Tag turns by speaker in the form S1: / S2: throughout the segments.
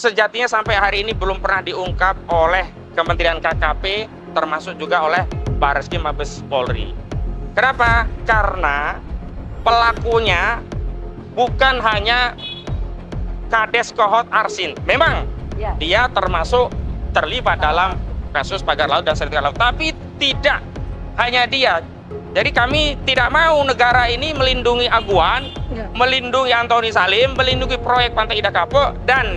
S1: sejatinya sampai hari ini belum pernah diungkap oleh Kementerian KKP, termasuk juga oleh Barreskrim Mabes Polri. Kenapa? Karena pelakunya bukan hanya Kades Kohot Arsin. Memang dia termasuk terlibat dalam kasus pagar laut dan sertifikat laut, tapi tidak hanya dia. Jadi kami tidak mau negara ini melindungi Aguan, melindungi Antoni Salim, melindungi proyek Pantai Indah Kapuk, dan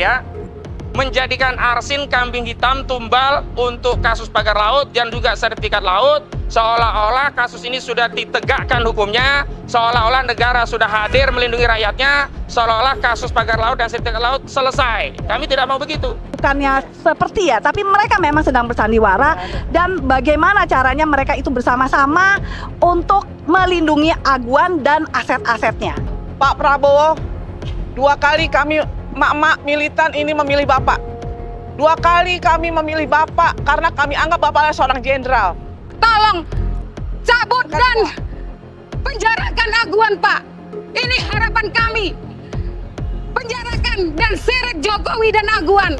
S1: menjadikan Arsin kambing hitam tumbal untuk kasus pagar laut dan juga sertifikat laut, seolah-olah kasus ini sudah ditegakkan hukumnya, seolah-olah negara sudah hadir melindungi rakyatnya, seolah-olah kasus pagar laut dan sertifikat laut selesai. Kami tidak mau begitu.
S2: Bukannya seperti tapi mereka memang sedang bersandiwara, dan bagaimana caranya mereka itu bersama-sama untuk melindungi Aguan dan aset-asetnya.
S3: Pak Prabowo, 2 kali kami emak-emak militan ini memilih Bapak. 2 kali kami memilih Bapak karena kami anggap Bapak adalah seorang jenderal.
S4: Tolong cabut dan penjarakan Aguan, Pak. Ini harapan kami. Penjarakan dan seret Jokowi dan Aguan.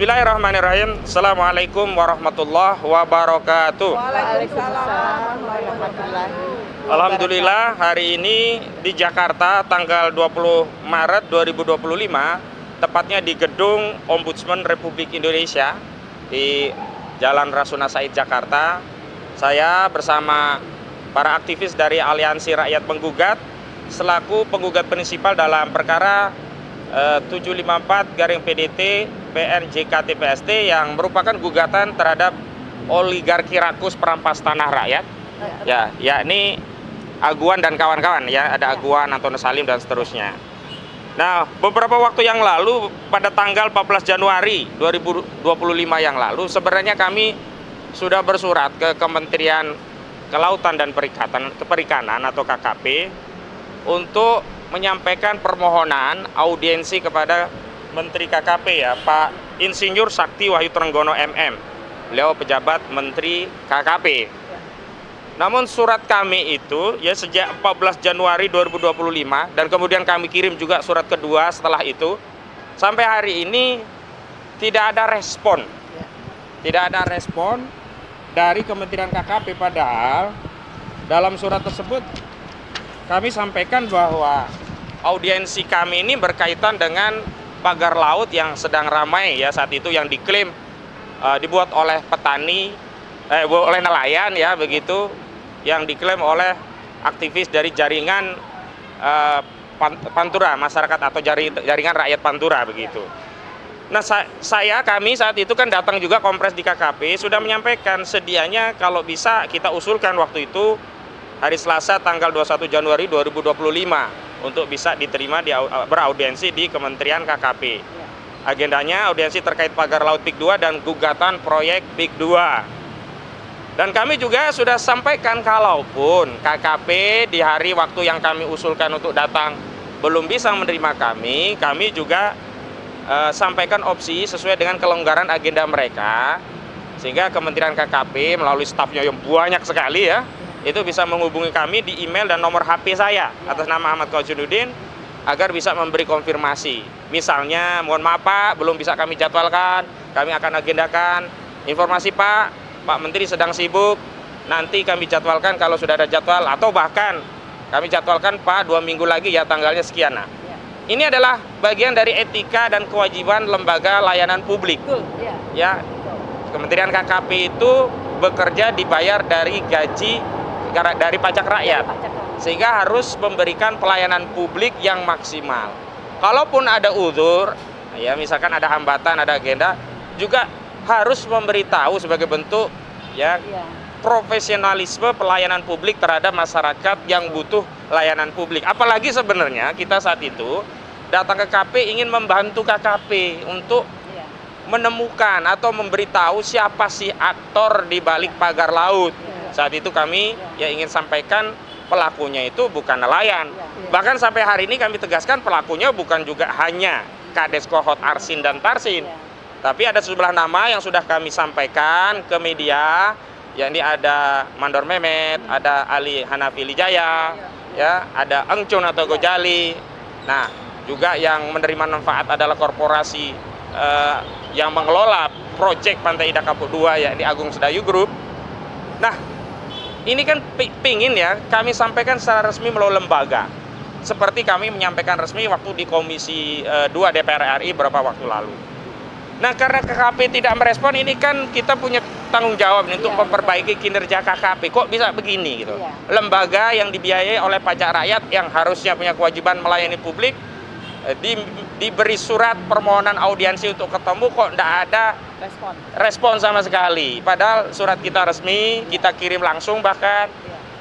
S1: Bismillahirrahmanirrahim. Assalamualaikum warahmatullahi wabarakatuh.
S3: Waalaikumsalam warahmatullahi.
S1: Alhamdulillah, hari ini di Jakarta tanggal 20 Maret 2025, tepatnya di Gedung Ombudsman Republik Indonesia di Jalan Rasuna Said, Jakarta. Saya bersama para aktivis dari Aliansi Rakyat Penggugat selaku penggugat prinsipal dalam perkara 754/PDT PN/JKT PST yang merupakan gugatan terhadap oligarki rakus perampas tanah rakyat, yakni Aguan dan kawan-kawan, ada Aguan, Antoni Salim dan seterusnya. Nah, beberapa waktu yang lalu pada tanggal 14 Januari 2025 yang lalu, sebenarnya kami sudah bersurat ke Kementerian Kelautan dan Perikanan atau KKP untuk menyampaikan permohonan audiensi kepada Menteri KKP Pak Insinyur Sakti Wahyu Trenggono MM. Beliau pejabat Menteri KKP. Namun surat kami itu sejak 14 Januari 2025 dan kemudian kami kirim juga surat kedua setelah itu, sampai hari ini tidak ada respon. Tidak ada respon dari Kementerian KKP, padahal dalam surat tersebut kami sampaikan bahwa audiensi kami ini berkaitan dengan pagar laut yang sedang ramai saat itu, yang diklaim dibuat oleh petani, oleh nelayan begitu, yang diklaim oleh aktivis dari jaringan Pantura masyarakat atau jaringan rakyat Pantura begitu. Nah, kami saat itu kan datang juga kompres di KKP, sudah menyampaikan sedianya kalau bisa kita usulkan waktu itu hari Selasa tanggal 21 Januari 2025 untuk bisa diterima beraudiensi di Kementerian KKP. Agendanya audiensi terkait pagar laut PIK 2 dan gugatan proyek PIK 2. Dan kami juga sudah sampaikan kalaupun KKP di hari waktu yang kami usulkan untuk datang belum bisa menerima kami juga sampaikan opsi sesuai dengan kelonggaran agenda mereka, sehingga Kementerian KKP melalui stafnya yang banyak sekali itu bisa menghubungi kami di email dan nomor HP saya atas nama Ahmad Kausunuddin agar bisa memberi konfirmasi. Misalnya, mohon maaf Pak, belum bisa kami jadwalkan, kami akan agendakan. Informasi Pak Menteri sedang sibuk, nanti kami jadwalkan kalau sudah ada jadwal, atau bahkan kami jadwalkan Pak 2 minggu lagi tanggalnya sekian. Ini adalah bagian dari etika dan kewajiban lembaga layanan publik. Kementerian KKP itu bekerja dibayar dari gaji dari pajak rakyat, sehingga harus memberikan pelayanan publik yang maksimal. Kalaupun ada uzur, ya misalkan ada hambatan, ada agenda, juga harus memberitahu sebagai bentuk ya profesionalisme pelayanan publik terhadap masyarakat yang butuh layanan publik. Apalagi sebenarnya kita saat itu datang ke KP ingin membantu KKP untuk menemukan atau memberitahu siapa sih aktor di balik pagar laut. Saat itu kami ya ingin sampaikan pelakunya itu bukan nelayan. Bahkan sampai hari ini kami tegaskan pelakunya bukan juga hanya Kades Kohot Arsin dan Tarsin. Tapi ada sejumlah nama yang sudah kami sampaikan ke media. Yakni ada Mandor Mehmet, ada Ali Hanafi Lijaya, ya, ada Engcun atau Gojali. Nah, juga yang menerima manfaat adalah korporasi yang mengelola proyek Pantai Indah Kapuk 2, yakni Agung Sedayu Group. Nah, ini kan pingin ya kami sampaikan secara resmi melalui lembaga. Seperti kami menyampaikan resmi waktu di Komisi 2 DPR RI beberapa waktu lalu. Nah, karena KKP tidak merespon, ini kan kita punya tanggung jawab untuk memperbaiki kinerja KKP. Kok bisa begini gitu? Lembaga yang dibiayai oleh pajak rakyat yang harusnya punya kewajiban melayani publik, diberi surat permohonan audiensi untuk ketemu, kok tidak ada respon sama sekali. Padahal surat kita resmi, kita kirim langsung, bahkan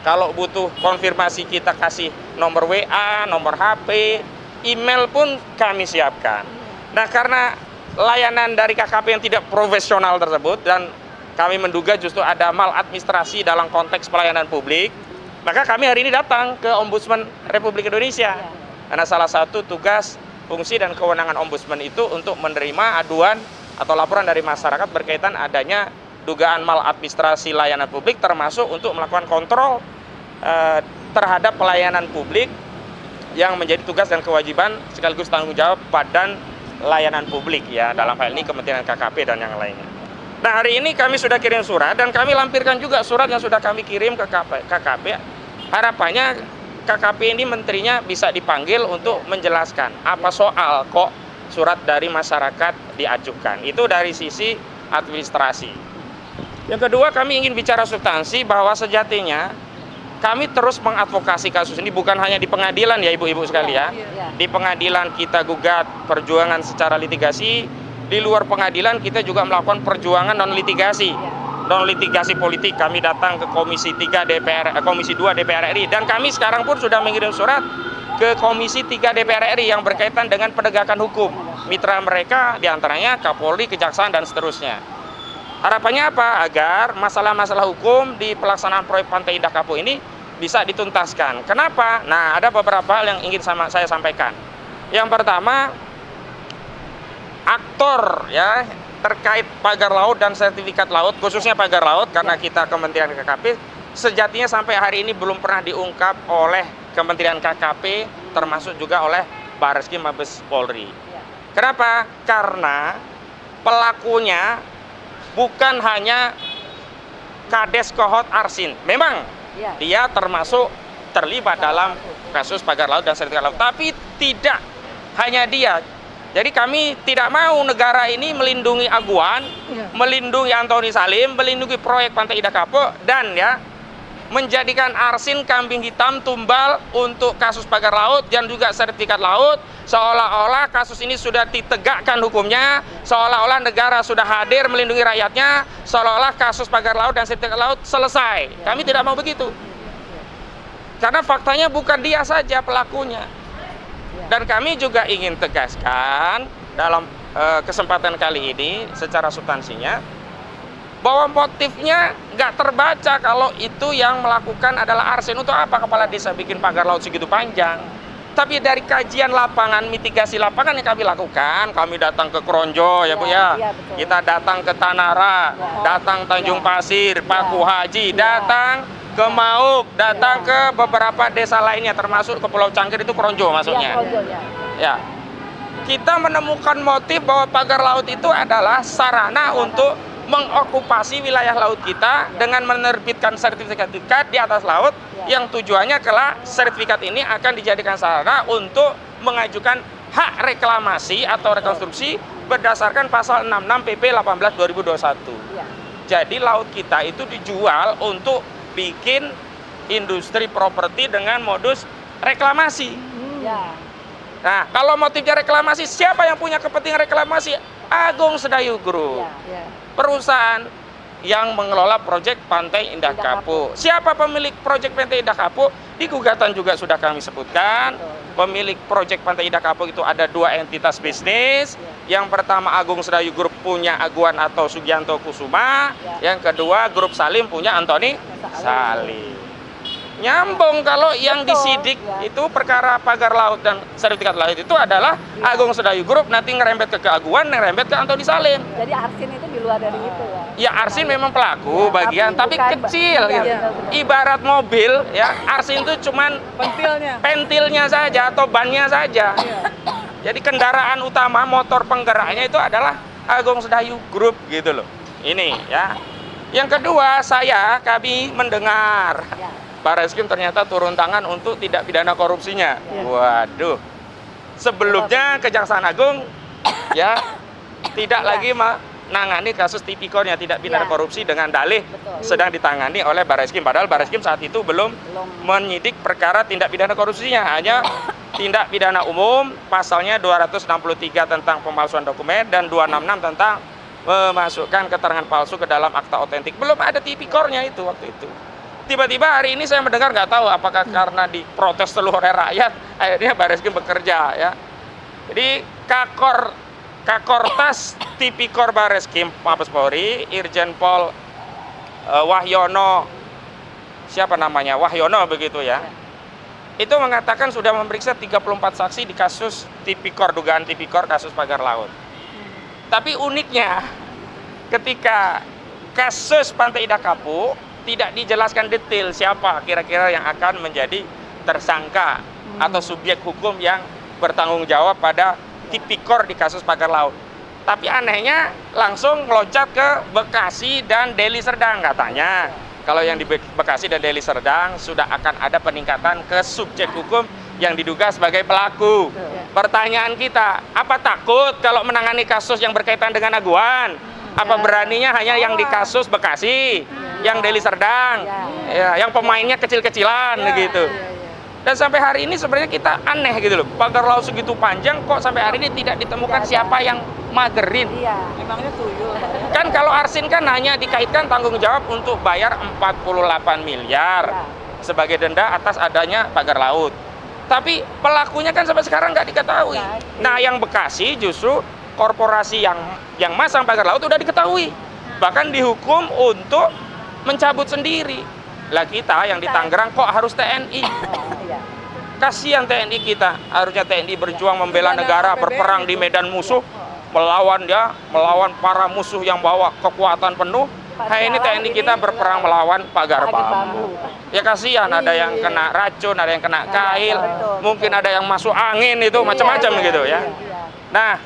S1: kalau butuh konfirmasi kita kasih nomor WA, nomor HP, email pun kami siapkan. Nah, karena layanan dari KKP yang tidak profesional tersebut dan kami menduga justru ada maladministrasi dalam konteks pelayanan publik, maka kami hari ini datang ke Ombudsman Republik Indonesia. Karena salah satu tugas, fungsi, dan kewenangan Ombudsman itu untuk menerima aduan atau laporan dari masyarakat berkaitan adanya dugaan maladministrasi layanan publik, termasuk untuk melakukan kontrol terhadap pelayanan publik yang menjadi tugas dan kewajiban sekaligus tanggung jawab Badan Layanan Publik, ya, dalam hal ini Kementerian KKP dan yang lainnya. Nah, hari ini kami sudah kirim surat dan kami lampirkan juga surat yang sudah kami kirim ke KKP. Harapannya KKP ini menterinya bisa dipanggil untuk menjelaskan apa soal kok surat dari masyarakat diajukan. Itu dari sisi administrasi. Yang kedua, kami ingin bicara substansi bahwa sejatinya kami terus mengadvokasi kasus ini bukan hanya di pengadilan ya ibu-ibu sekalian. Di pengadilan kita gugat perjuangan secara litigasi, di luar pengadilan kita juga melakukan perjuangan non litigasi. Non litigasi politik. Kami datang ke Komisi 2 DPR RI dan kami sekarang pun sudah mengirim surat ke Komisi 3 DPR RI yang berkaitan dengan penegakan hukum. Mitra mereka diantaranya Kapolri, Kejaksaan, dan seterusnya. Harapannya apa? Agar masalah-masalah hukum di pelaksanaan proyek Pantai Indah Kapuk ini bisa dituntaskan. Kenapa? Nah, ada beberapa hal yang ingin saya sampaikan. Yang pertama, aktor ya terkait pagar laut dan sertifikat laut, khususnya pagar laut, karena kita Kementerian KKP, sejatinya sampai hari ini belum pernah diungkap oleh Kementerian KKP, termasuk juga oleh Bareskrim Mabes Polri. Kenapa? Karena pelakunya bukan hanya Kades Kohot Arsin. Memang dia termasuk terlibat dalam kasus pagar laut dan sertifikat laut. Tapi tidak hanya dia. Jadi kami tidak mau negara ini melindungi Aguan, melindungi Antoni Salim, melindungi proyek Pantai Indah Kapuk, dan ya menjadikan Arsin kambing hitam tumbal untuk kasus pagar laut dan juga sertifikat laut, seolah-olah kasus ini sudah ditegakkan hukumnya, seolah-olah negara sudah hadir melindungi rakyatnya, seolah-olah kasus pagar laut dan sertifikat laut selesai. Kami tidak mau begitu. Karena faktanya bukan dia saja pelakunya. Dan kami juga ingin tegaskan dalam kesempatan kali ini secara substansinya, bahwa motifnya nggak terbaca kalau itu yang melakukan adalah Arsin. Untuk apa kepala desa bikin pagar laut segitu panjang? Tapi dari kajian lapangan, mitigasi lapangan yang kami lakukan, kami datang ke Kronjo ya Bu ya, kita datang ke Tanara, datang Tanjung Pasir, Paku Haji, datang ke Mauk, datang ke beberapa desa lainnya, termasuk ke Pulau Cangkir, itu Kronjo maksudnya. Ya, kita menemukan motif bahwa pagar laut itu adalah sarana untuk mengokupasi wilayah laut kita dengan menerbitkan sertifikat di atas laut yang tujuannya kelak sertifikat ini akan dijadikan sarana untuk mengajukan hak reklamasi atau rekonstruksi berdasarkan pasal 66 PP 18/2021. Jadi laut kita itu dijual untuk bikin industri properti dengan modus reklamasi.
S2: Ya.
S1: Nah, kalau motifnya reklamasi, siapa yang punya kepentingan reklamasi? Agung Sedayu Group.
S2: Ya.
S1: Perusahaan yang mengelola proyek Pantai Indah Kapuk. Siapa pemilik proyek Pantai Indah Kapuk? Di gugatan juga sudah kami sebutkan. Pemilik proyek Pantai Indah Kapuk itu ada 2 entitas bisnis. Yang pertama Agung Sedayu Group punya Aguan atau Sugianto Kusuma. Yang kedua Grup Salim punya Antoni Salim. Nyambung kalau yang disidik itu perkara pagar laut dan sertifikat laut itu adalah Agung Sedayu Group, nanti ngerembet ke Aguan, ngerembet ke Antoni Salim.
S2: Jadi Arsin itu di luar dari itu ya.
S1: Ya Arsin memang pelaku bagian, tapi
S2: bukan,
S1: kecil. Gitu. Ibarat mobil, ya Arsin itu cuman pentilnya saja atau bannya saja. Jadi kendaraan utama motor penggeraknya itu adalah Agung Sedayu Group gitu loh. Ini ya. Yang kedua, kami mendengar Barreskrim ternyata turun tangan untuk tidak pidana korupsinya. Waduh. Sebelumnya Kejaksaan Agung ya tidak lagi menangani kasus tipikornya tidak pidana korupsi dengan dalih sedang ditangani oleh Barreskrim. Padahal Barreskrim saat itu belum menyidik perkara tindak pidana korupsinya, hanya tindak pidana umum pasalnya 263 tentang pemalsuan dokumen dan 266 tentang memasukkan keterangan palsu ke dalam akta otentik. Belum ada tipikornya itu waktu itu. Tiba-tiba hari ini saya mendengar, nggak tahu apakah karena diprotes seluruh rakyat, akhirnya Barreskrim bekerja ya. Jadi Kakortas Tipikor Barreskrim Mabes Polri, Irjen Pol Wahyono, siapa namanya? Wahyono begitu ya. Itu mengatakan sudah memeriksa 34 saksi di kasus tipikor, dugaan tipikor kasus pagar laut. Tapi uniknya ketika kasus Pantai Indah Kapuk tidak dijelaskan detail siapa kira-kira yang akan menjadi tersangka atau subjek hukum yang bertanggung jawab pada tipikor di kasus pagar laut. Tapi anehnya langsung meloncat ke Bekasi dan Deli Serdang katanya. Kalau yang di Bekasi dan Deli Serdang sudah akan ada peningkatan ke subjek hukum yang diduga sebagai pelaku. Pertanyaan kita, apa takut kalau menangani kasus yang berkaitan dengan Aguan? Apa beraninya hanya yang di kasus Bekasi, yang Deli Serdang, yang pemainnya kecil-kecilan gitu. Dan sampai hari ini sebenarnya kita aneh gitu loh. Pagar laut segitu panjang kok sampai hari ini tidak ditemukan siapa yang magerin.
S3: Emangnya tuyul.
S1: Kan kalau Arsin kan hanya dikaitkan tanggung jawab untuk bayar 48 miliar sebagai denda atas adanya pagar laut. Tapi pelakunya kan sampai sekarang nggak diketahui. Nah, yang Bekasi justru korporasi yang masang pagar laut udah diketahui. Bahkan dihukum untuk mencabut sendiri. Lah kita yang di Tangerang kok harus TNI? Kasihan TNI kita. Harusnya TNI berjuang membela negara, berperang di medan musuh, melawan para musuh yang bawa kekuatan penuh. Ini TNI kita berperang melawan pagar bambu. Ya kasihan, ada yang kena racun, ada yang kena kail, mungkin ada yang masuk angin, itu macam-macam gitu ya. Nah,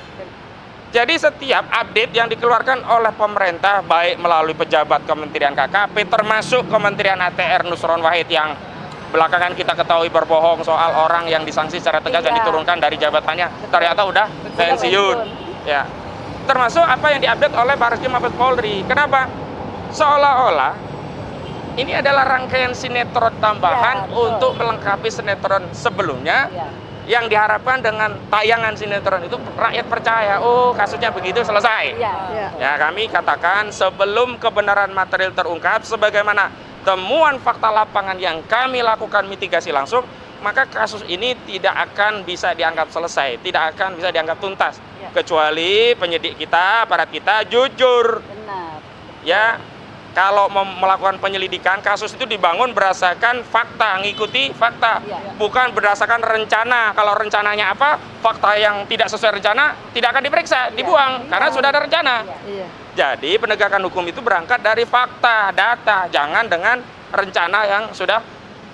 S1: jadi setiap update yang dikeluarkan oleh pemerintah, baik melalui pejabat Kementerian KKP, termasuk Kementerian ATR Nusron Wahid yang belakangan kita ketahui berbohong soal orang yang disanksi secara tegas dan diturunkan dari jabatannya, ternyata udah pensiun. Ya, termasuk apa yang diupdate oleh Barreskrim Mabes Polri. Kenapa? Seolah-olah ini adalah rangkaian sinetron tambahan untuk melengkapi sinetron sebelumnya. Yang diharapkan dengan tayangan sinetron itu rakyat percaya, oh kasusnya begitu selesai. Ya, kami katakan sebelum kebenaran material terungkap, sebagaimana temuan fakta lapangan yang kami lakukan mitigasi langsung, maka kasus ini tidak akan bisa dianggap selesai, tidak akan bisa dianggap tuntas, kecuali penyidik kita, aparat kita jujur. Ya, kalau melakukan penyelidikan, kasus itu dibangun berdasarkan fakta, ngikuti fakta, bukan berdasarkan rencana. Kalau rencananya apa, fakta yang tidak sesuai rencana tidak akan diperiksa, dibuang, karena sudah ada rencana. Jadi penegakan hukum itu berangkat dari fakta, data, jangan dengan rencana yang sudah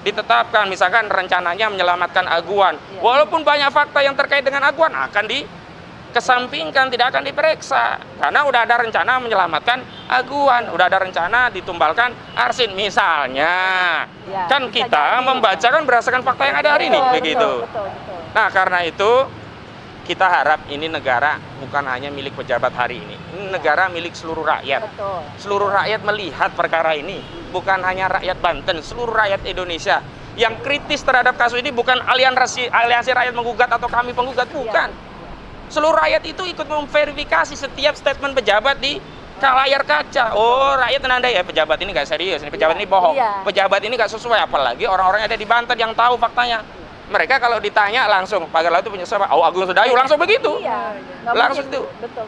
S1: ditetapkan. Misalkan rencananya menyelamatkan Aguan, walaupun banyak fakta yang terkait dengan Aguan akan dikesampingkan, tidak akan diperiksa karena udah ada rencana menyelamatkan Aguan, udah ada rencana ditumbalkan Arsin misalnya. Kan kita membacakan berdasarkan fakta yang ada hari ini begitu. Nah, karena itu kita harap ini negara bukan hanya milik pejabat hari ini negara milik seluruh rakyat.
S2: Betul.
S1: Seluruh rakyat melihat perkara ini, bukan hanya rakyat Banten, seluruh rakyat Indonesia. Yang kritis terhadap kasus ini bukan aliansi rakyat menggugat atau kami penggugat, bukan. Seluruh rakyat itu ikut memverifikasi setiap statement pejabat di layar kaca. Oh, rakyat menandai ya pejabat ini nggak serius, ini pejabat ini bohong, pejabat ini nggak sesuai. Apalagi orang-orang yang ada di Banten yang tahu faktanya. Mereka kalau ditanya langsung, pagar laut itu punya siapa? Oh, Agung Sedayu, langsung begitu. Langsung itu.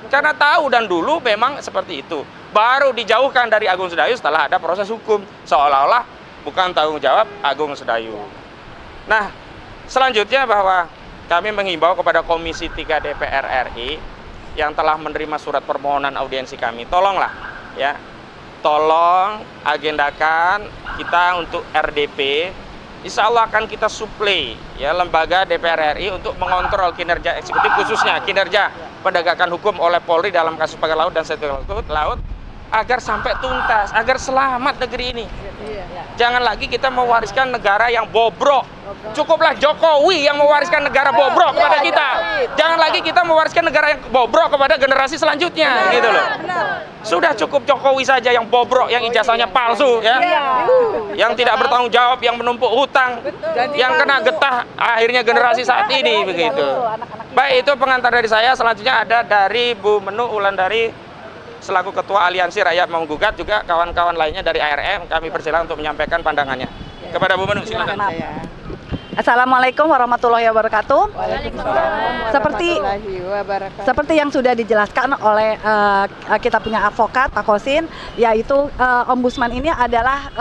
S1: Karena tahu dan dulu memang seperti itu. Baru dijauhkan dari Agung Sedayu setelah ada proses hukum. Seolah-olah bukan tanggung jawab Agung Sedayu. Nah, selanjutnya bahwa kami menghimbau kepada Komisi 3 DPR RI yang telah menerima surat permohonan audiensi kami, tolonglah ya, tolong agendakan kita untuk RDP. Insya Allah akan kita suplai ya lembaga DPR RI untuk mengontrol kinerja eksekutif, khususnya kinerja penegakan hukum oleh Polri dalam kasus pagar laut dan sektor laut agar sampai tuntas, agar selamat negeri ini. Jangan lagi kita mewariskan negara yang bobrok. Cukuplah Jokowi yang mewariskan negara bobrok kepada kita. Jangan lagi kita mewariskan negara yang bobrok kepada generasi selanjutnya, gitu loh. Sudah cukup Jokowi saja yang bobrok, yang ijazahnya palsu, ya, yang tidak bertanggung jawab, yang menumpuk hutang, yang kena getah akhirnya generasi saat ini, begitu. Baik, itu pengantar dari saya. Selanjutnya ada dari Bu Menu Wulandari selaku Ketua Aliansi Rakyat Menggugat, juga kawan-kawan lainnya dari ARM. Kami persilakan untuk menyampaikan pandangannya. Kepada Bu Menu, silakan.
S2: Assalamualaikum warahmatullahi wabarakatuh. Seperti yang sudah dijelaskan oleh kita punya advokat Pak Kosin, yaitu Ombudsman ini adalah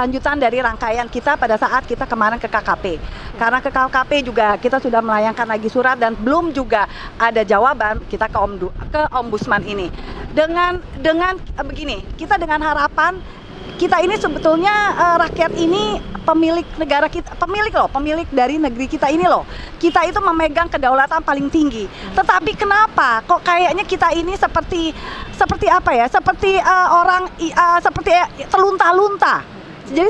S2: lanjutan dari rangkaian kita pada saat kita kemarin ke KKP. Karena ke KKP juga kita sudah melayangkan lagi surat dan belum juga ada jawaban, kita ke Ombudsman ini. Dengan begini, kita dengan harapan kita ini sebetulnya rakyat ini pemilik negara kita, pemilik dari negeri kita ini loh. Kita itu memegang kedaulatan paling tinggi. Tetapi kenapa kok kayaknya kita ini seperti apa ya? Seperti orang seperti terlunta-lunta. Jadi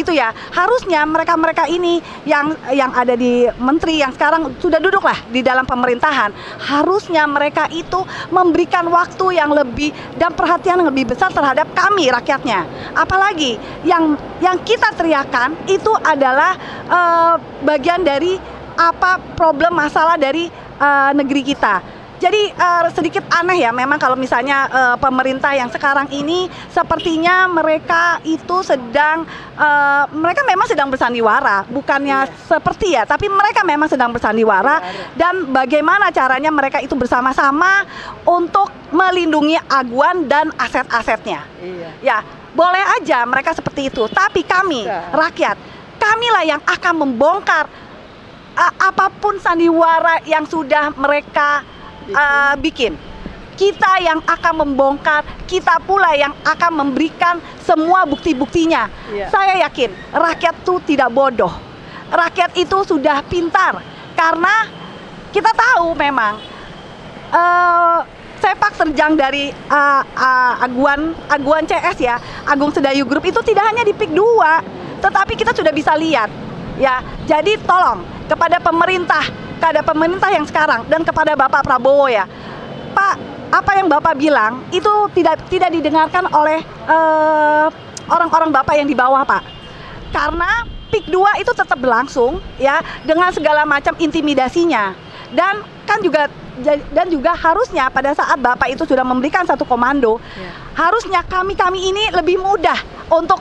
S2: gitu ya. Harusnya mereka ini yang ada di menteri yang sekarang sudah duduk lah di dalam pemerintahan, harusnya mereka itu memberikan waktu yang lebih dan perhatian yang lebih besar terhadap kami rakyatnya. Apalagi yang kita teriakan itu adalah bagian dari problem masalah dari negeri kita. Jadi sedikit aneh ya memang kalau misalnya pemerintah yang sekarang ini sepertinya mereka itu mereka memang sedang bersandiwara, bukannya seperti ya, tapi mereka memang sedang bersandiwara. Dan bagaimana caranya mereka itu bersama-sama untuk melindungi aguan dan aset-asetnya. Ya, boleh aja mereka seperti itu, tapi kami rakyat, kamilah yang akan membongkar apapun sandiwara yang sudah mereka bikin. Kita yang akan membongkar, kita pula yang akan memberikan semua bukti-buktinya. Saya yakin rakyat itu tidak bodoh. Rakyat itu sudah pintar. Karena kita tahu memang sepak terjang dari Aguan CS ya, Agung Sedayu Group itu tidak hanya di PIK 2, tetapi kita sudah bisa lihat ya. Jadi tolong kepada pemerintah yang sekarang dan kepada Bapak Prabowo ya, Pak, apa yang Bapak bilang itu tidak didengarkan oleh orang-orang Bapak yang di bawah, Pak. Karena PIK 2 itu tetap berlangsung ya dengan segala macam intimidasinya. Dan juga harusnya pada saat Bapak itu sudah memberikan satu komando, harusnya kami ini lebih mudah untuk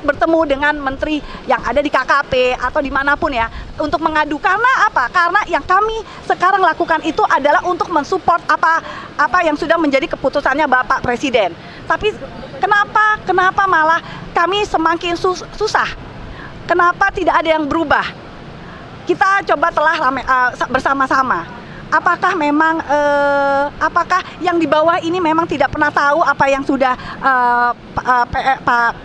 S2: bertemu dengan menteri yang ada di KKP atau dimanapun ya, untuk mengadu. Karena apa? Karena yang kami sekarang lakukan itu adalah untuk mensupport apa yang sudah menjadi keputusannya Bapak Presiden. Tapi kenapa malah kami semakin susah? Kenapa tidak ada yang berubah? Kita coba telah bersama-sama. Apakah memang apakah yang di bawah ini memang tidak pernah tahu apa yang sudah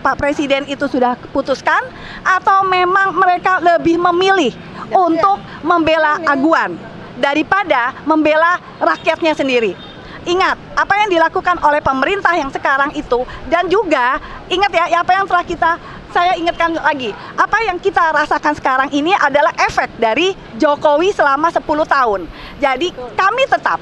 S2: Pak Presiden itu sudah putuskan, atau memang mereka lebih memilih untuk membela aguan daripada membela rakyatnya sendiri? Ingat apa yang dilakukan oleh pemerintah yang sekarang itu, dan juga ingat ya apa yang telah kita saya ingatkan lagi, apa yang kita rasakan sekarang ini adalah efek dari Jokowi selama 10 tahun. Jadi kami tetap,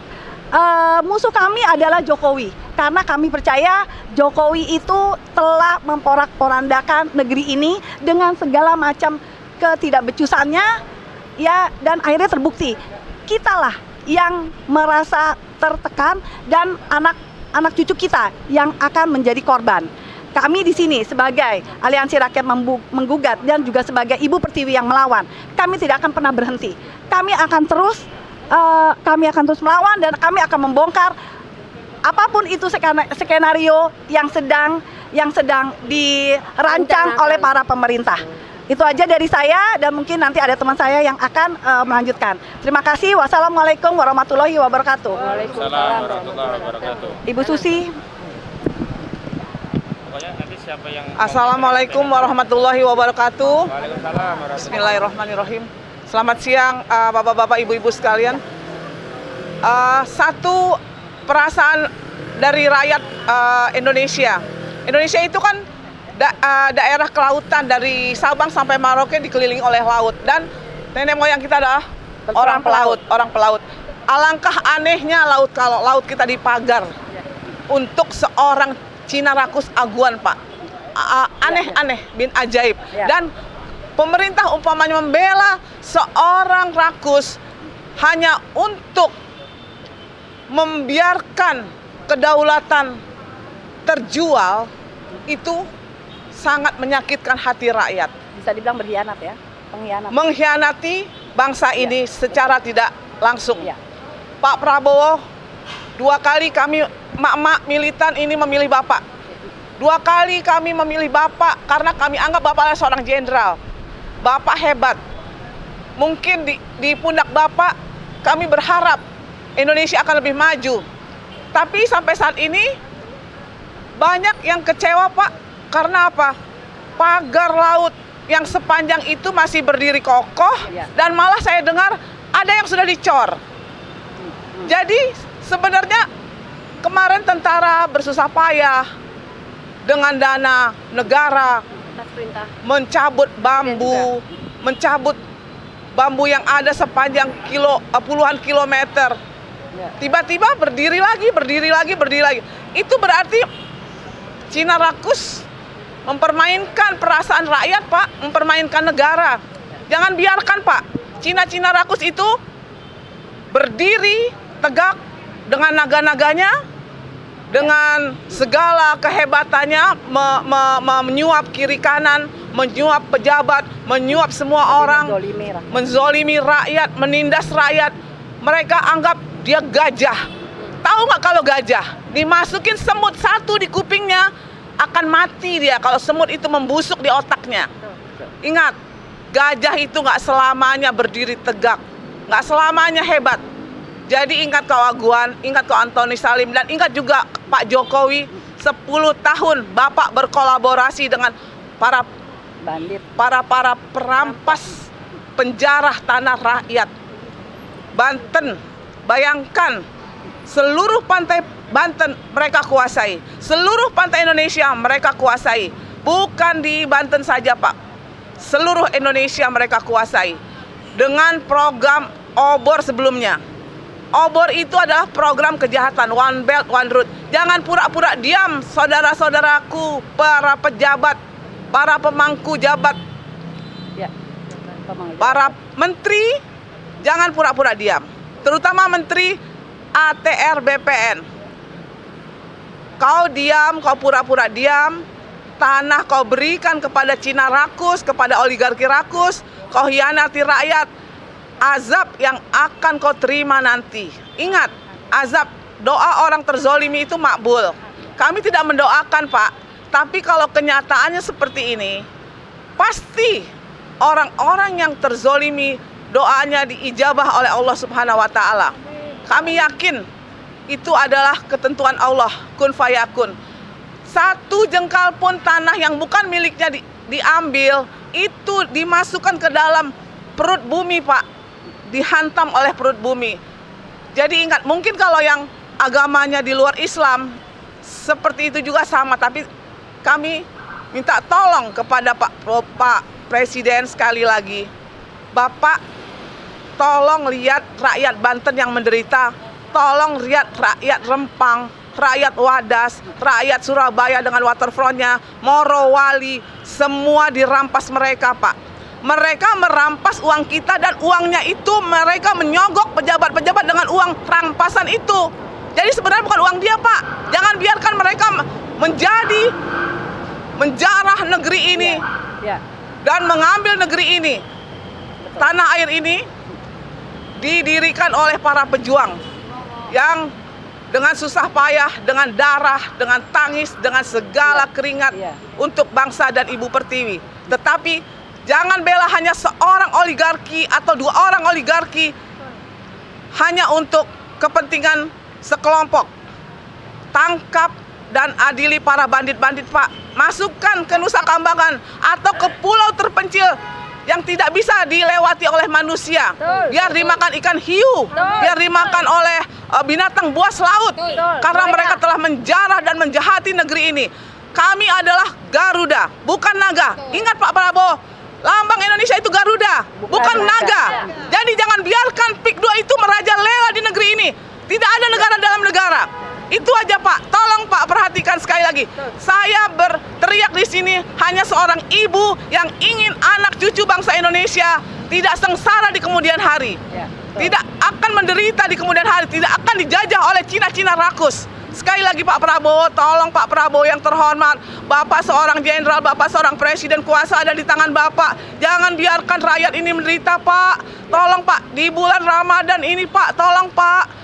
S2: musuh kami adalah Jokowi. Karena kami percaya Jokowi itu telah memporak-porandakan negeri ini dengan segala macam ketidakbecusannya, ya, dan akhirnya terbukti. Kitalah yang merasa tertekan dan anak cucu kita yang akan menjadi korban. Kami di sini sebagai Aliansi Rakyat Menggugat dan juga sebagai Ibu Pertiwi yang melawan, kami tidak akan pernah berhenti. Kami akan terus melawan dan kami akan membongkar apapun itu skenario yang sedang dirancang oleh para pemerintah. Itu aja dari saya dan mungkin nanti ada teman saya yang akan melanjutkan. Terima kasih. Wassalamualaikum warahmatullahi wabarakatuh.
S1: Waalaikumsalam warahmatullahi wabarakatuh.
S2: Ibu Susi.
S1: Pokoknya nanti siapa yang
S3: Assalamualaikum warahmatullahi wabarakatuh.
S1: Waalaikumsalam warahmatullahi.
S3: Bismillahirrahmanirrahim. Selamat siang bapak-bapak, ibu-ibu sekalian. Satu perasaan dari rakyat Indonesia. Indonesia itu kan daerah kelautan dari Sabang sampai Merauke dikelilingi oleh laut, dan nenek moyang kita adalah orang pelaut. Alangkah anehnya laut kalau laut kita dipagar untuk seorang Cina rakus aguan, Pak. Aneh bin ajaib. Dan pemerintah umpamanya membela seorang rakus hanya untuk membiarkan kedaulatan terjual, itu sangat menyakitkan hati rakyat.
S2: Bisa dibilang berkhianat ya, pengkhianat.
S3: Mengkhianati bangsa ini secara tidak langsung.
S2: Ya.
S3: Pak Prabowo, 2 kali kami emak-emak militan ini memilih Bapak. 2 kali kami memilih Bapak karena kami anggap Bapak adalah seorang jenderal. Bapak hebat. Mungkin di pundak Bapak kami berharap Indonesia akan lebih maju. Tapi sampai saat ini banyak yang kecewa, Pak. Karena apa? Pagar laut yang sepanjang itu masih berdiri kokoh, dan malah saya dengar ada yang sudah dicor. Jadi sebenarnya kemarin tentara bersusah payah dengan dana negara mencabut bambu yang ada sepanjang puluhan kilometer. Tiba-tiba berdiri lagi. Itu berarti Cina rakus mempermainkan perasaan rakyat, Pak, mempermainkan negara. Jangan biarkan, Pak, Cina rakus itu berdiri tegak dengan naga-naganya, dengan segala kehebatannya, menyuap kiri kanan, menyuap pejabat, menyuap semua orang, menzolimi rakyat, menindas rakyat. Mereka anggap dia gajah. Tahu nggak kalau gajah dimasukin semut satu di kupingnya akan mati dia kalau semut itu membusuk di otaknya. Ingat, gajah itu nggak selamanya berdiri tegak, nggak selamanya hebat. Jadi ingat kau Aguan, ingat kau Antoni Salim, dan ingat juga Pak Jokowi, 10 tahun Bapak berkolaborasi dengan para bandit, para perampas penjara tanah rakyat. Banten, bayangkan, seluruh pantai Banten mereka kuasai, seluruh pantai Indonesia mereka kuasai. Bukan di Banten saja, Pak, seluruh Indonesia mereka kuasai. Dengan program Obor sebelumnya. Obor itu adalah program kejahatan, One Belt, One Road. Jangan pura-pura diam, saudara-saudaraku, para pejabat, para pemangku jabat, para menteri, jangan pura-pura diam. Terutama menteri ATR BPN. Kau diam, kau pura-pura diam, tanah kau berikan kepada Cina rakus, kepada oligarki rakus, kau hianati rakyat. Azab yang akan kau terima nanti. Ingat, azab doa orang terzolimi itu makbul. Kami tidak mendoakan, Pak, tapi kalau kenyataannya seperti ini, pasti orang-orang yang terzolimi doanya diijabah oleh Allah Subhanahu wa Ta'ala. Kami yakin itu adalah ketentuan Allah, kun fayakun. 1 jengkal pun tanah yang bukan miliknya diambil, itu dimasukkan ke dalam perut bumi, Pak. Dihantam oleh perut bumi. Jadi ingat, mungkin kalau yang agamanya di luar Islam seperti itu juga sama, tapi kami minta tolong kepada Pak Presiden sekali lagi. Bapak tolong lihat rakyat Banten yang menderita, tolong lihat rakyat Rempang, rakyat Wadas, rakyat Surabaya dengan waterfrontnya, Morowali, semua dirampas mereka, Pak. Mereka merampas uang kita dan uangnya itu mereka menyogok pejabat-pejabat dengan uang rampasan itu. Jadi sebenarnya bukan uang dia, Pak. Jangan biarkan mereka menjarah negeri ini dan mengambil negeri ini. Tanah air ini didirikan oleh para pejuang yang dengan susah payah, dengan darah, dengan tangis, dengan segala keringat untuk bangsa dan Ibu Pertiwi. Tetapi jangan bela hanya seorang oligarki atau 2 orang oligarki hanya untuk kepentingan sekelompok. Tangkap dan adili para bandit-bandit, Pak. Masukkan ke Nusa Kambangan atau ke pulau terpencil yang tidak bisa dilewati oleh manusia. Biar dimakan ikan hiu, biar dimakan oleh binatang buas laut. Karena mereka telah menjarah dan menjahati negeri ini. Kami adalah Garuda, bukan naga. Ingat Pak Prabowo, lambang Indonesia itu Garuda, bukan naga. Jadi jangan biarkan PIK 2 itu merajalela di negeri ini. Tidak ada negara dalam negara. Itu aja, Pak. Tolong Pak perhatikan sekali lagi. Saya berteriak di sini hanya seorang ibu yang ingin anak cucu bangsa Indonesia tidak sengsara di kemudian hari. Tidak akan menderita di kemudian hari, tidak akan dijajah oleh Cina-Cina rakus. Sekali lagi Pak Prabowo, tolong Pak Prabowo yang terhormat, Bapak seorang jenderal, Bapak seorang presiden, kuasa ada di tangan Bapak. Jangan biarkan rakyat ini menderita, Pak. Tolong Pak, di bulan Ramadan ini Pak, tolong Pak.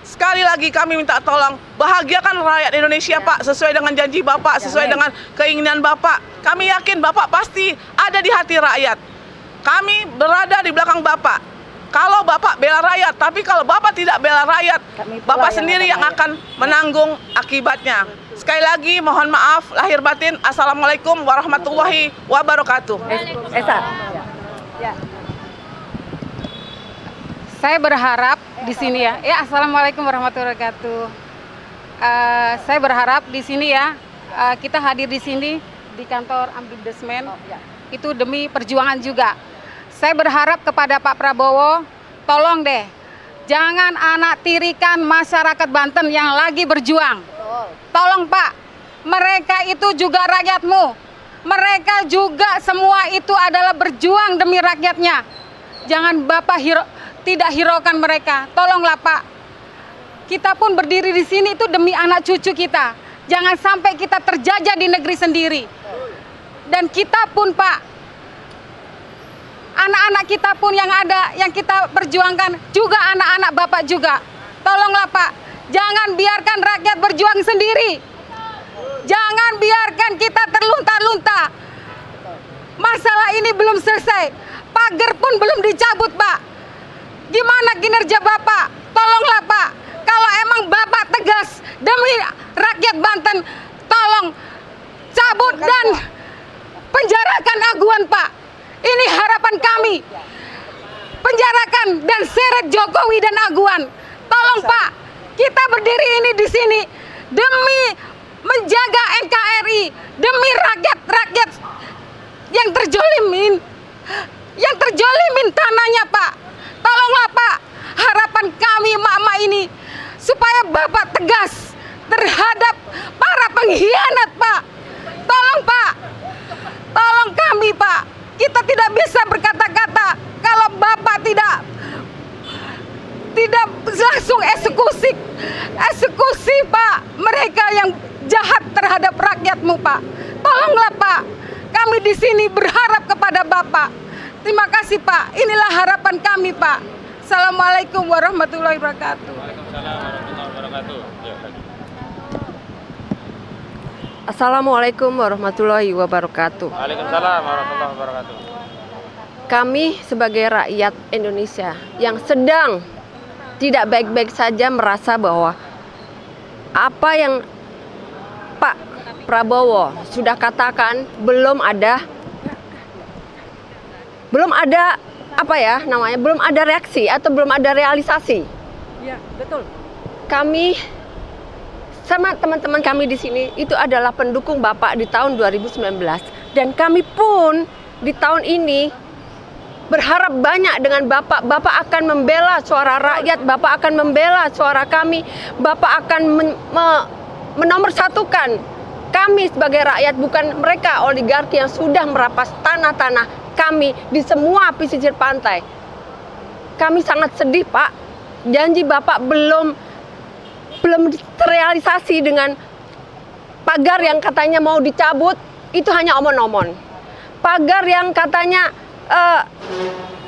S3: Sekali lagi kami minta tolong, bahagiakan rakyat Indonesia Pak, sesuai dengan janji Bapak, sesuai dengan keinginan Bapak. Kami yakin Bapak pasti ada di hati rakyat. Kami berada di belakang Bapak. Kalau Bapak bela rakyat, tapi kalau Bapak tidak bela rakyat, Bapak sendiri yang akan menanggung akibatnya. Sekali lagi mohon maaf lahir batin. Assalamualaikum warahmatullahi wabarakatuh.
S4: Saya berharap di sini ya. Assalamualaikum warahmatullahi wabarakatuh. Saya berharap di sini ya, kita hadir di sini di kantor Ombudsman itu demi perjuangan juga. Saya berharap kepada Pak Prabowo, tolong deh, jangan anak tirikan masyarakat Banten yang lagi berjuang. Tolong Pak, mereka itu juga rakyatmu. Mereka juga semua itu adalah berjuang demi rakyatnya. Jangan Bapak tidak hiraukan mereka. Tolonglah Pak. Kita pun berdiri di sini itu demi anak cucu kita. Jangan sampai kita terjajah di negeri sendiri. Dan kita pun Pak, anak-anak kita pun yang ada, yang kita perjuangkan juga anak-anak Bapak juga. Tolonglah Pak, jangan biarkan rakyat berjuang sendiri. Jangan biarkan kita terlunta-lunta. Masalah ini belum selesai. Pagar pun belum dicabut Pak. Gimana kinerja Bapak? Tolonglah Pak. Kalau emang Bapak tegas demi rakyat Banten, tolong cabut dan penjarakan Aguan Pak. Ini harapan kami. Penjarakan dan seret Jokowi dan Aguan. Tolong Pak, kita berdiri ini di sini demi menjaga NKRI, demi rakyat-rakyat yang terjolimin tanahnya Pak. Tolonglah Pak, harapan kami emak-emak ini supaya Bapak tegas terhadap para pengkhianat Pak. Tolong Pak, tolong kami Pak. Kita tidak bisa berkata-kata kalau Bapak tidak langsung eksekusi Pak mereka yang jahat terhadap rakyatmu Pak. Tolonglah Pak, kami di sini berharap kepada Bapak. Terima kasih Pak, inilah harapan kami Pak. Assalamualaikum warahmatullahi wabarakatuh.
S1: Waalaikumsalam warahmatullahi wabarakatuh.
S5: Assalamualaikum warahmatullahi wabarakatuh.
S1: Waalaikumsalam warahmatullahi wabarakatuh.
S5: Kami sebagai rakyat Indonesia yang sedang tidak baik-baik saja merasa bahwa apa yang Pak Prabowo sudah katakan belum ada belum ada reaksi atau belum ada realisasi.
S2: Ya, betul.
S5: Kami sama teman-teman kami di sini itu adalah pendukung Bapak di tahun 2019, dan kami pun di tahun ini berharap banyak dengan Bapak. Bapak akan membela suara rakyat, Bapak akan membela suara kami, Bapak akan menomorsatukan kami sebagai rakyat, bukan mereka oligarki yang sudah merampas tanah-tanah kami di semua pesisir pantai. Kami sangat sedih, Pak. Janji Bapak belum terrealisasi dengan pagar yang katanya mau dicabut, itu hanya omon-omon. Pagar yang katanya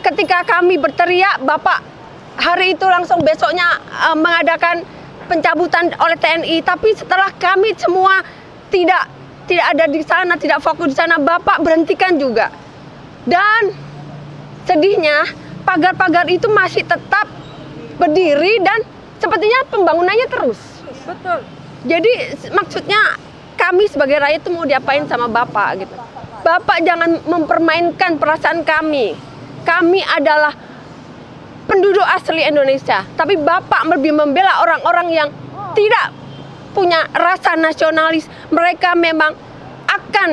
S5: ketika kami berteriak, Bapak hari itu langsung besoknya mengadakan pencabutan oleh TNI. Tapi setelah kami semua tidak ada di sana, tidak fokus di sana, Bapak berhentikan juga. Dan sedihnya pagar-pagar itu masih tetap berdiri dan sepertinya pembangunannya terus.
S2: Betul.
S5: Jadi maksudnya kami sebagai rakyat itu mau diapain sama Bapak gitu. Bapak jangan mempermainkan perasaan kami. Kami adalah penduduk asli Indonesia. Tapi Bapak lebih membela orang-orang yang tidak punya rasa nasionalis. Mereka memang akan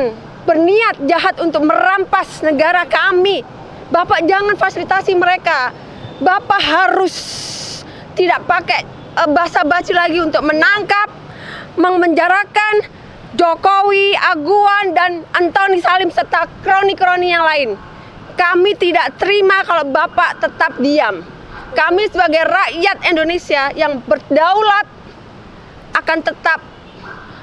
S5: berniat jahat untuk merampas negara kami. Bapak jangan fasilitasi mereka. Bapak harus tidak pakai basa-basi lagi untuk menangkap, memenjarakan Jokowi, Aguan, dan Antoni Salim serta kroni-kroni yang lain. Kami tidak terima kalau Bapak tetap diam. Kami sebagai rakyat Indonesia yang berdaulat akan tetap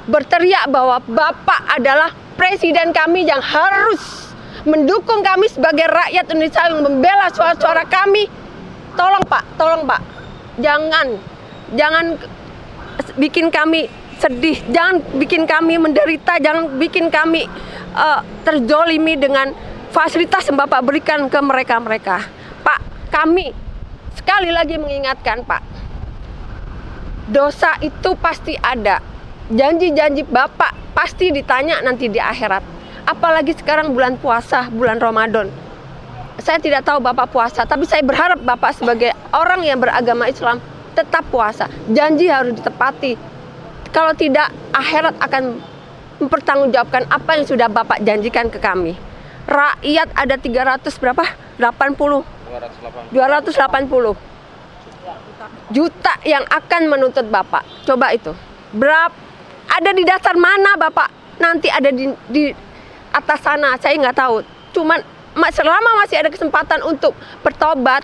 S5: berteriak bahwa Bapak adalah presiden kami yang harus mendukung kami sebagai rakyat Indonesia yang membela suara-suara kami. Tolong Pak, jangan bikin kami sedih, jangan bikin kami menderita, jangan bikin kami terzolimi dengan fasilitas yang Bapak berikan ke mereka. Pak, kami sekali lagi mengingatkan, Pak, dosa itu pasti ada. Janji-janji Bapak pasti ditanya nanti di akhirat. Apalagi sekarang bulan puasa, bulan Ramadan. Saya tidak tahu Bapak puasa, tapi saya berharap Bapak sebagai orang yang beragama Islam tetap puasa. Janji harus ditepati. Kalau tidak, akhirat akan mempertanggungjawabkan apa yang sudah Bapak janjikan ke kami. Rakyat ada 300 berapa? 280 juta yang akan menuntut Bapak. Coba itu. Ada di dasar mana Bapak? Nanti ada di atas sana, saya nggak tahu. Cuman selama masih ada kesempatan untuk bertobat,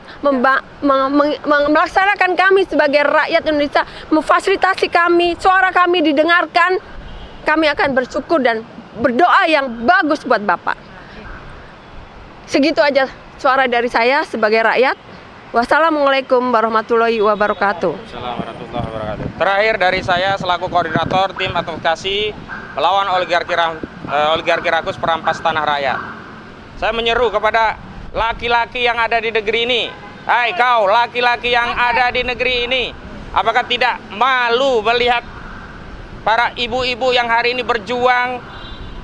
S5: melaksanakan kami sebagai rakyat Indonesia, memfasilitasi kami, suara kami didengarkan, kami akan bersyukur dan berdoa yang bagus buat Bapak. Segitu aja suara dari saya sebagai rakyat. Wassalamualaikum warahmatullahi wabarakatuh.
S1: Assalamualaikum warahmatullahi wabarakatuh. Terakhir dari saya selaku koordinator tim advokasi melawan oligarki rakus perampas tanah rakyat. Saya menyeru kepada laki-laki yang ada di negeri ini. Hai kau laki-laki yang ada di negeri ini, apakah tidak malu melihat para ibu-ibu yang hari ini berjuang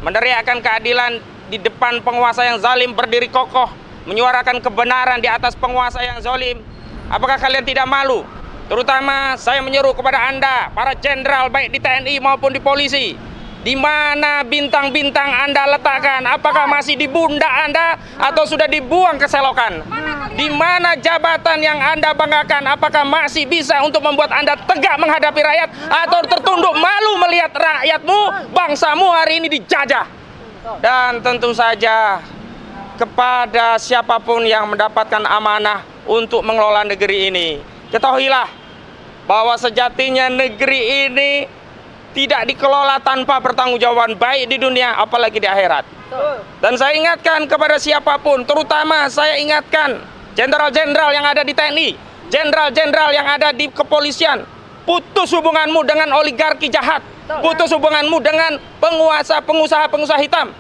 S1: meneriakkan keadilan di depan penguasa yang zalim, berdiri kokoh menyuarakan kebenaran di atas penguasa yang zalim? Apakah kalian tidak malu? Terutama saya menyeru kepada Anda, para jenderal baik di TNI maupun di polisi. Di mana bintang-bintang Anda letakkan? Apakah masih di pundak Anda atau sudah dibuang ke selokan? Di mana jabatan yang Anda banggakan? Apakah masih bisa untuk membuat Anda tegak menghadapi rakyat atau tertunduk malu melihat rakyatmu, bangsamu hari ini dijajah? Dan tentu saja kepada siapapun yang mendapatkan amanah untuk mengelola negeri ini, ketahuilah bahwa sejatinya negeri ini tidak dikelola tanpa pertanggungjawaban baik di dunia apalagi di akhirat. Dan saya ingatkan kepada siapapun, terutama saya ingatkan jenderal-jenderal yang ada di TNI, jenderal-jenderal yang ada di kepolisian, putus hubunganmu dengan oligarki jahat, putus hubunganmu dengan pengusaha-pengusaha hitam.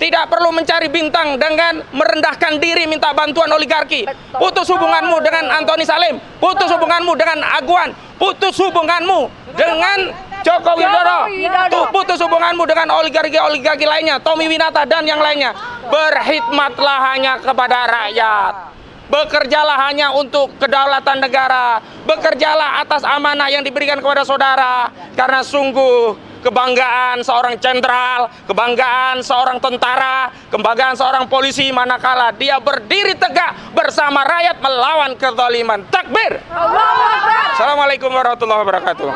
S1: Tidak perlu mencari bintang dengan merendahkan diri minta bantuan oligarki. Putus hubunganmu dengan Antoni Salim, putus hubunganmu dengan Aguan, putus hubunganmu dengan Jokowi Widodo, putus hubunganmu dengan oligarki lainnya, Tommy Winata dan yang lainnya. Berkhidmatlah hanya kepada rakyat. Bekerjalah hanya untuk kedaulatan negara. Bekerjalah atas amanah yang diberikan kepada saudara. Karena sungguh kebanggaan seorang jenderal, kebanggaan seorang tentara, kebanggaan seorang polisi manakala dia berdiri tegak bersama rakyat melawan kezaliman. Takbir! Assalamualaikum warahmatullahi wabarakatuh.